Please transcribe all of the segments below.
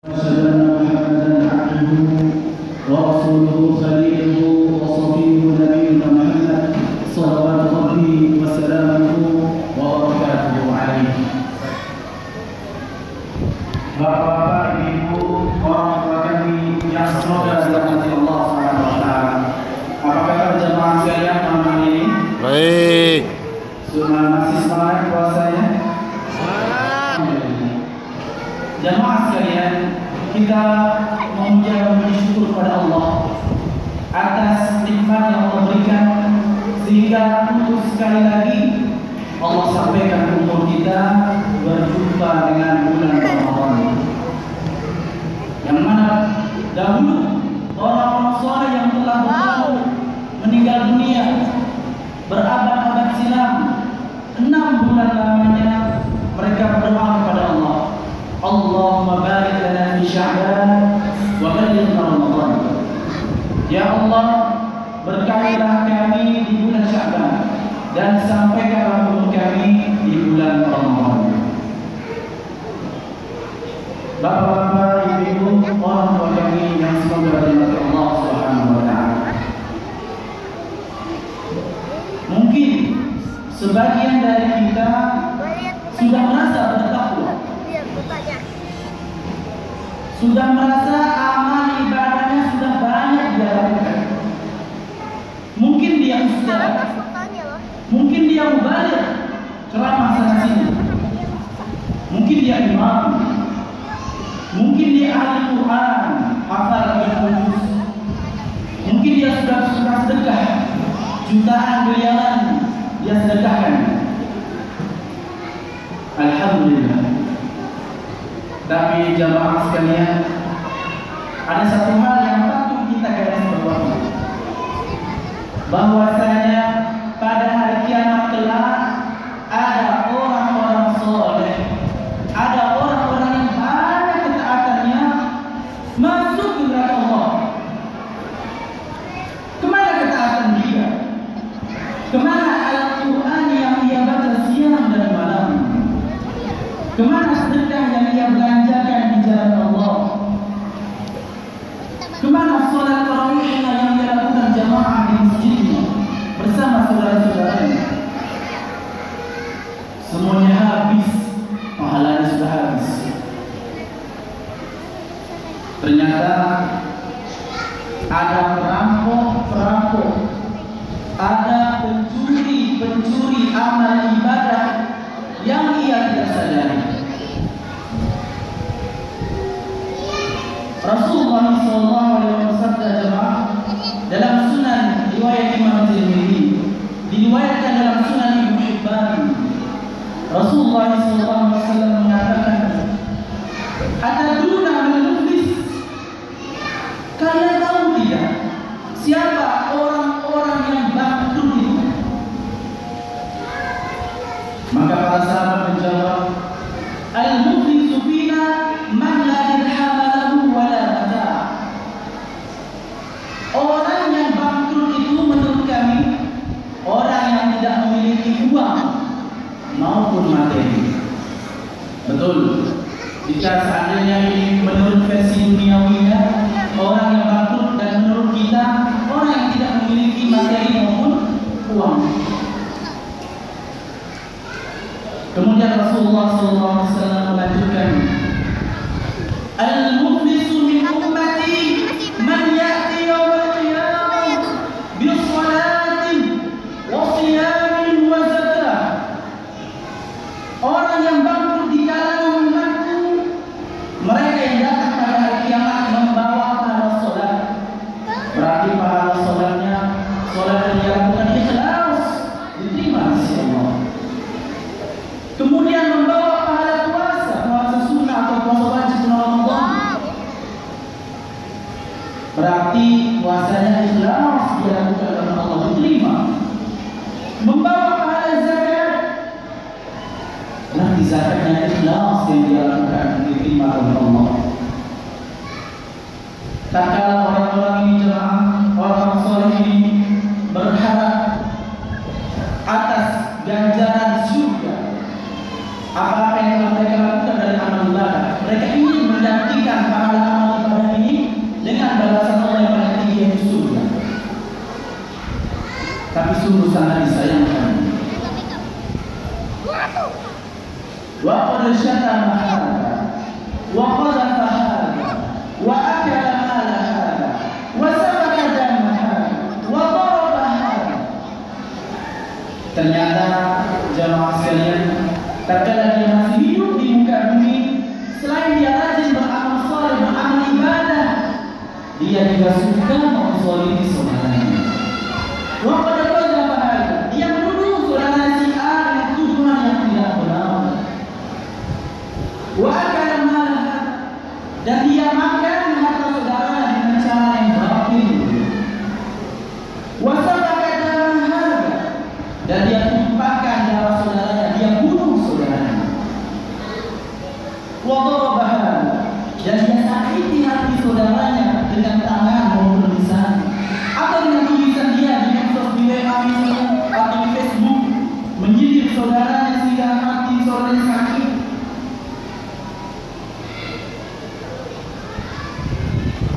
أشهد أن محمدا عبده ورسوله خليله وصفيه نبينا محمد صلوات ربي وسلامه وبركاته عليه. Bapak-bapak, ibu, orang tua kami yang semoga dirahmati Allah Subhanahu wa taala. Apa kabar jemaah sekalian malam ini? Baik. Sudah masih semangat puasanya? Jemaah sekalian, kita mengucapkan bersyukur kepada Allah atas nikmat yang Allah berikan sehingga untuk sekali lagi Allah sampaikan umur kita berjumpa dengan bulan Ramadan, yang mana dahulu orang-orang soleh yang telah berlalu meninggal dunia berabad-abad silam, 6 bulan lamanya mereka berdoa kepada Allah, Allahumma barik lana fi Sya'ban wa ballighna Ramadan. Ya Allah, berkahilah kami di bulan Sya'ban dan sampaikanlah umur kami di bulan Ramadan. Bapak-bapak, ibu-ibu, orang tua kami yang semoga dirahmati Allah Subhanahu wa taala. Mungkin sebagian dari kita sudah merasa bertakwa, sudah merasa amal ibadahnya sudah banyak dia lakukan. Mungkin dia ustaz, mungkin dia mubaligh, ceramah sana sini, mungkin dia imam, mungkin dia ahli Quran, hafal juz, mungkin dia sudah sedekah jutaan miliaran dia sedekahkan. Alhamdulillah. Tapi jamaah sekalian, ada satu hal yang patut kita garis bawahi, bahwasanya pada hari kiamat kelak ada orang-orang soleh, ada orang-orang yang banyak ketaatannya masuk ke neraka Allah. Kemana ketaatan dia? Kemana Al-Quran yang dia baca siang dan malam? Kemana sedekah yang dia belanjakan di jalan Allah? Kemana sholat tarawihnya yang dia lakukan jamaah di masjidnya bersama saudara-saudaranya? Semuanya habis, pahalanya sudah habis. Ternyata ada perampok, ada pencuri amal ibadah yang ia tidak sadari. Rasulullah SAW jemaah dalam Sunan riwayat Imam Tirmidzi, diriwayatkan dalam Sunan Ibnu Hibban, Rasulullah SAW mengatakan, "Atadruna man muflis?" Kalian tahu tidak siapa orang-orang yang bangkrut itu? Maka para sahabat menjawab, "Al-muflisu fina man la dirham lahu wa la mata'." Orang yang bangkrut itu menurut kami orang yang tidak memiliki uang maupun materi. Betul. Jika seandainya ini menurut versi duniawinya, orang yang bangkrut, dan menurut kita orang yang tidak memiliki materi maupun uang. Kemudian Rasulullah SAW melanjutkan, "Al-muflisu min ummati man ya'ti yawmal qiyamah bi shalatin wa siyamin wa zakah." Orang yang bangkrut di kalangan umatku, mereka yang datang pada hari kiamat membawa pahala salat. Berarti pahala salatnya, salat yang dilakukan ikhlas, diterima oleh Allah. Kemudian membawa pahala puasa sunnah atau puasa wajib Ramadan. Berarti puasanya ikhlas dilakukan oleh Allah, diterima. Membawa pahala zakat, berarti zakatnya ikhlas yang dilakukan, diterima oleh Allah. Tak kala orang-orang ini jemaah, orang soleh ini berharap atas ganjaran surga, apa-apa yang mereka lakukan dari amal ibadah, mereka ingin menggantikan para sungguh sangat disayangkan. Wa qad syatama hadha wa qadhafa hadha wa akala mala hadha wa safaka dama hadha wa daraba hadha. Ternyata jamaah sekalian, tatkala dia masih hidup di muka bumi, selain dia rajin beramal saleh, beramal ibadah, dia juga suka menzalimi saudaranya. Wa qad qadhafa hadha, dia menuduh saudara si A dengan tuduhan yang tidak benar. Wa akala mala hadha, dan dia makan harta saudara dengan cara yang batil. Wa safaka dama hadha, dan dia tumpahkan darah saudaranya, dia bunuh saudaranya. Wa daraba hadha, dan dia sakiti hati saudaranya dengan tangan maupun lisan, atau dengan tulisan dia di medsos, di WA atau di Facebook, menyindir saudaranya sehingga hati saudaranya sakit.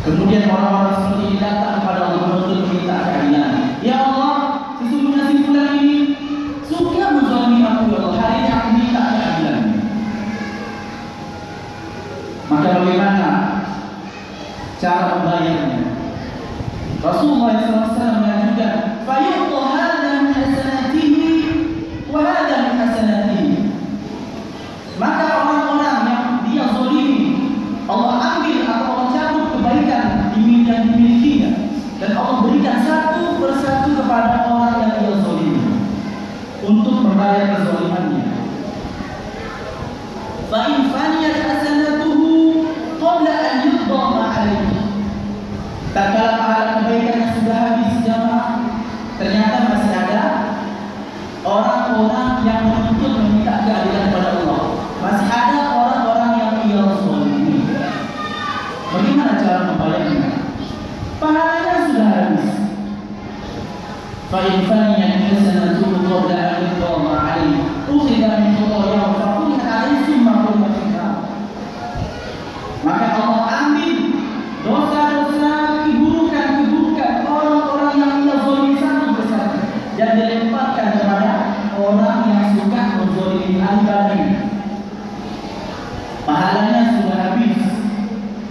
Kemudian orang-orang seperti ini datang kepada Allah menuntut meminta keadilan. Ya Allah, sesungguhnya si fulan ini suka menzalimi aku, ya Allah, hari ini aku minta keadilan. Maka bagaimana cara membayarnya? Rasulullah SAW mengajukan, fayu'ta hadha min hasanatihi wa hadha min hasanatihi. Maka orang-orang yang dia zalimi, Allah ambil atau Allah cabut kebaikan yang dimilikinya, dan Allah berikan satu persatu kepada orang yang dia zalimi untuk membayar kezalimannya. Fa in faniyat hasanatuhu qabla an yudhama alayhi. Tatkala pahala kebaikannya sudah habis jamaah, ternyata masih ada orang-orang yang menuntut meminta keadilan kepada Allah. Masih ada orang-orang yang ia zalimi. Bagaimana cara membayarnya? Pahalanya sudah habis. Fa in faniyat hasanatuhu qabla an yudhama alayhi ukhidha min khatayahu fa qulna alayhi thumma qulna finnar. Maka Allah ambil dosa-dosa, keburukan-keburukan orang-orang yang ia zalimi satu persatu, dan dilemparkan kepada orang yang suka menzalimi ibadahnya. Pahalanya sudah habis,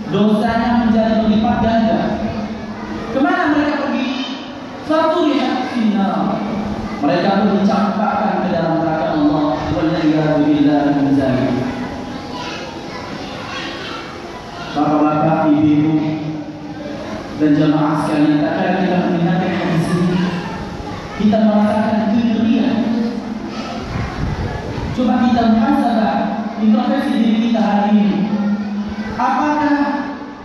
dosanya menjadi berlipat ganda. Kemana mereka pergi? Faturihat finnar, mereka pun dicampakkan ke dalam neraka Allah. Waliyadu billahi min dzalik. Bapak-bapak, ibu-ibu, dan jamaah sekalian, tatkala kita mendengarkan hadis ini, kita merasakan kengerian. Coba kita muhasabah, introspeksi diri kita hari ini. Apakah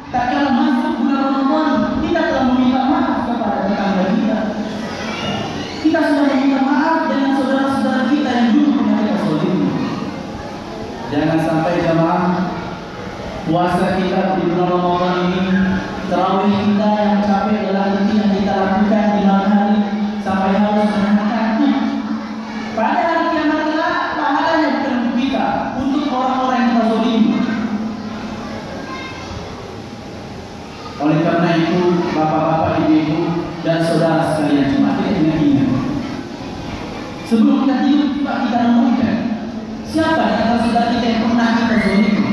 tatkala masuk bulan Ramadan kita telah meminta maaf kepada tetangga kita? Kita sudah meminta maaf dengan saudara-saudara kita yang dulu pernah kita zalimi. Jangan sampai jamaah, puasa kita di bulan Ramadan ini, tarawih kita yang capek adalah letih yang kita lakukan di malam hari sampai harus menahan kantuk. Pada hari kiamat kelak pahalanya bukan untuk kita, untuk orang-orang yang kita zalimi. Oleh karena itu, bapak-bapak, ibu-ibu, dan saudara sekalian, cuma kita ingat-ingat. Sebelum kita tidur, coba kita renungkan, siapa di antara saudara kita yang pernah kita zalimi?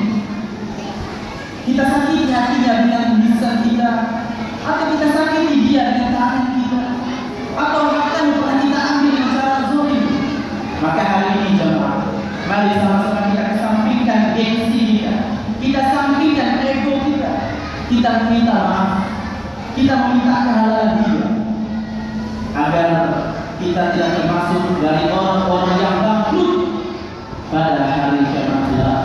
Kita sakiti hatinya dengan lisan kita, atau kita sakiti dia dengan tangan kita, atau harta yang pernah kita ambil dengan cara zalim. Maka hari ini jemaah, mari sama-sama kita kesampingkan gengsi kita sampingkan ego kita meminta maaf, kita meminta kehalalan dia, agar kita tidak termasuk dari orang-orang yang bangkrut pada hari kiamat kelak.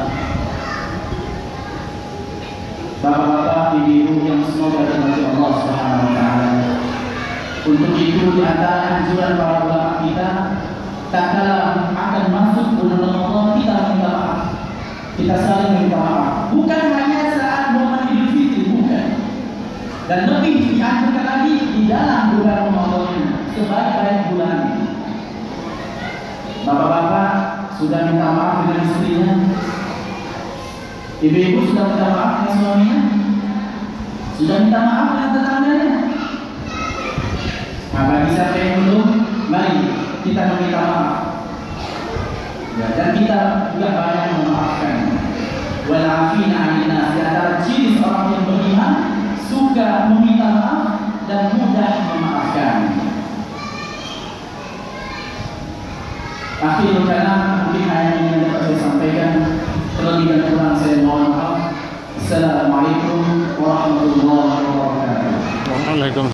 Bapak-bapak, ibu-ibu yang semoga dirahmati Allah Subhanahu wa taala. Untuk itu di antara anjuran para ulama kita, tatkala akan masuk bulan Ramadan, kita minta maaf. Kita saling minta maaf. Bukan hanya saat momen Idul Fitri, bukan. Dan lebih dianjurkan lagi di dalam bulan Ramadan, sebaik-baik bulan. Bapak-bapak sudah minta maaf dengan istrinya. Ibu-ibu sudah minta maaf dengan suaminya, sudah minta maaf dengan tetangganya. Nah, bagi siapa yang belum, mari kita meminta maaf. Ya, dan kita juga banyak memaafkan. Walafina 'anil nas. Di antara ciri seorang yang beriman suka meminta maaf dan mudah memaafkan. Akhirul kalam, mungkin